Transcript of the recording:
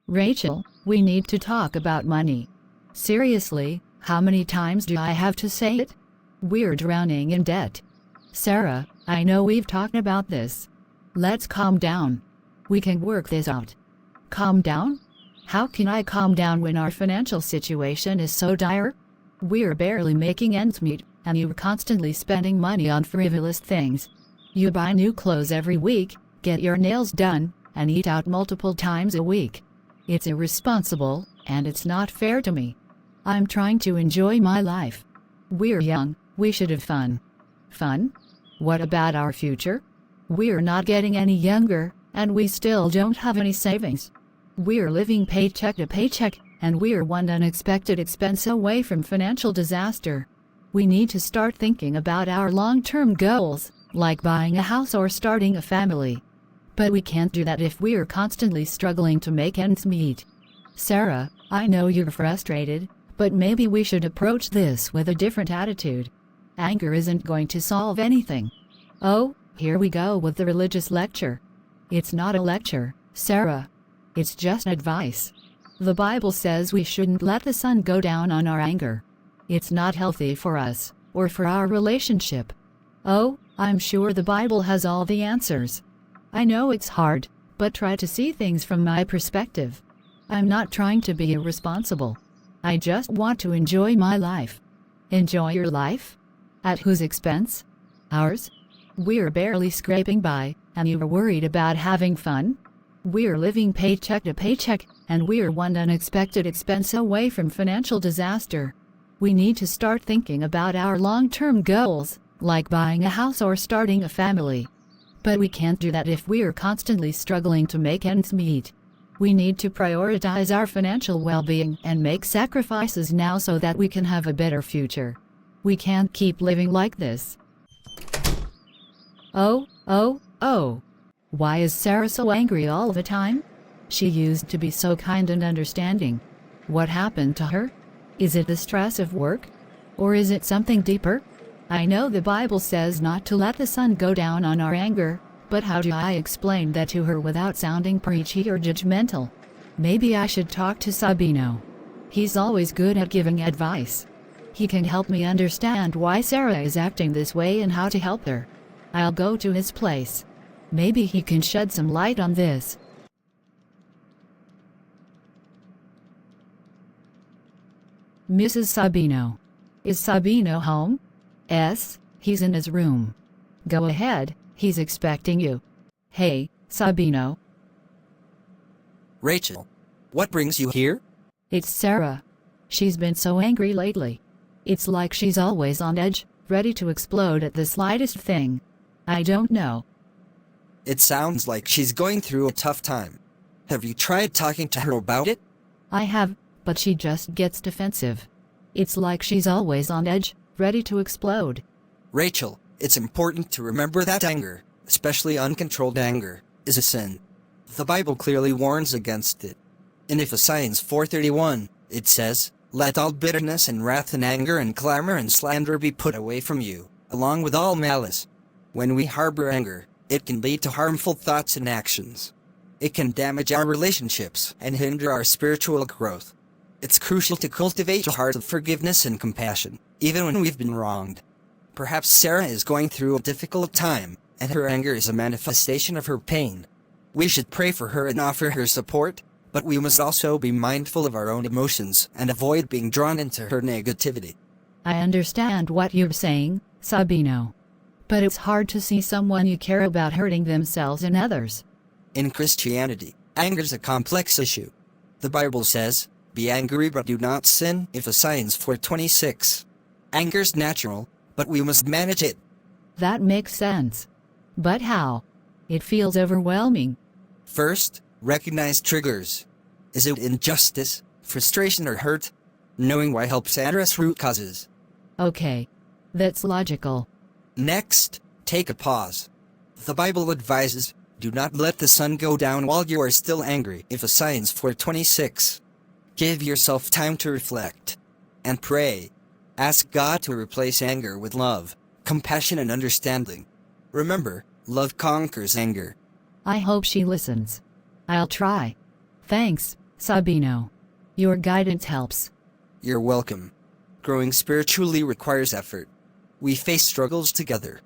Rachel, we need to talk about money. Seriously, how many times do I have to say it? We're drowning in debt. Sarah, I know we've talked about this. Let's calm down. We can work this out. Calm down? How can I calm down when our financial situation is so dire? We're barely making ends meet, and you're constantly spending money on frivolous things. You buy new clothes every week, get your nails done, and eat out multiple times a week. It's irresponsible, and it's not fair to me. I'm trying to enjoy my life. We're young, we should have fun. Fun? What about our future? We're not getting any younger, and we still don't have any savings. We're living paycheck to paycheck, and we're one unexpected expense away from financial disaster. We need to start thinking about our long-term goals, like buying a house or starting a family. But we can't do that if we're constantly struggling to make ends meet. Sarah, I know you're frustrated, but maybe we should approach this with a different attitude. Anger isn't going to solve anything. Oh, here we go with the religious lecture. It's not a lecture, Sarah. It's just advice. The Bible says we shouldn't let the sun go down on our anger. It's not healthy for us, or for our relationship. Oh, I'm sure the Bible has all the answers. I know it's hard, but try to see things from my perspective. I'm not trying to be irresponsible. I just want to enjoy my life. Enjoy your life? At whose expense? Ours? We're barely scraping by, and you're worried about having fun? We're living paycheck to paycheck, and we're one unexpected expense away from financial disaster. We need to start thinking about our long-term goals, like buying a house or starting a family. But we can't do that if we're constantly struggling to make ends meet. We need to prioritize our financial well-being and make sacrifices now so that we can have a better future. We can't keep living like this. Oh. Why is Sarah so angry all the time? She used to be so kind and understanding. What happened to her? Is it the stress of work? Or is it something deeper? I know the Bible says not to let the sun go down on our anger, but how do I explain that to her without sounding preachy or judgmental? Maybe I should talk to Sabino. He's always good at giving advice. He can help me understand why Sarah is acting this way and how to help her. I'll go to his place. Maybe he can shed some light on this. Mrs. Sabino. Is Sabino home? Yes, he's in his room. Go ahead, he's expecting you. Hey, Sabino. Rachel, what brings you here? It's Sarah. She's been so angry lately. It's like she's always on edge, ready to explode at the slightest thing. I don't know. It sounds like she's going through a tough time. Have you tried talking to her about it? I have, but she just gets defensive. It's like she's always on edge, ready to explode. Rachel, it's important to remember that anger, especially uncontrolled anger, is a sin. The Bible clearly warns against it. In Ephesians 4:31, it says, "Let all bitterness and wrath and anger and clamor and slander be put away from you, along with all malice." When we harbor anger, it can lead to harmful thoughts and actions. It can damage our relationships and hinder our spiritual growth. It's crucial to cultivate a heart of forgiveness and compassion, even when we've been wronged. Perhaps Sarah is going through a difficult time, and her anger is a manifestation of her pain. We should pray for her and offer her support, but we must also be mindful of our own emotions and avoid being drawn into her negativity. I understand what you're saying, Sabino. But it's hard to see someone you care about hurting themselves and others. In Christianity, anger is a complex issue. The Bible says, "Be angry but do not sin," Ephesians 4:26. Anger's natural, but we must manage it. That makes sense. But how? It feels overwhelming. First, recognize triggers. Is it injustice, frustration, or hurt? Knowing why helps address root causes. Okay. That's logical. Next, take a pause. The Bible advises, "Do not let the sun go down while you are still angry," Ephesians 4:26. Give yourself time to reflect and pray. Ask God to replace anger with love, compassion, and understanding. Remember, love conquers anger. I hope she listens. I'll try. Thanks, Sabino. Your guidance helps. You're welcome. Growing spiritually requires effort. We face struggles together.